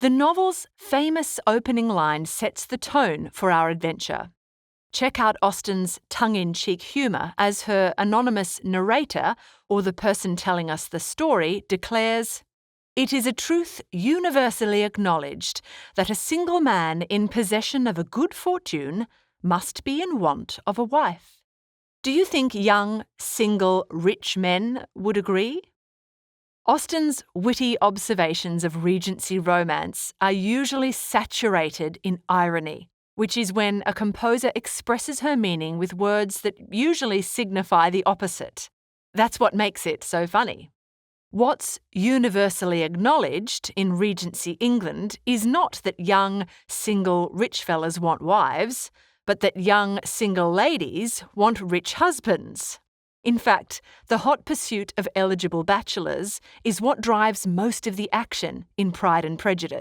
The novel's famous opening line sets the tone for our adventure. Check out Austen's tongue-in-cheek humour as her anonymous narrator, or the person telling us the story, declares, "It is a truth universally acknowledged that a single man in possession of a good fortune must be in want of a wife." Do you think young, single, rich men would agree? Austen's witty observations of Regency romance are usually saturated in irony, which is when a composer expresses her meaning with words that usually signify the opposite. That's what makes it so funny. What's universally acknowledged in Regency England is not that young, single, rich fellas want wives, but that young, single ladies want rich husbands. In fact, the hot pursuit of eligible bachelors is what drives most of the action in Pride and Prejudice.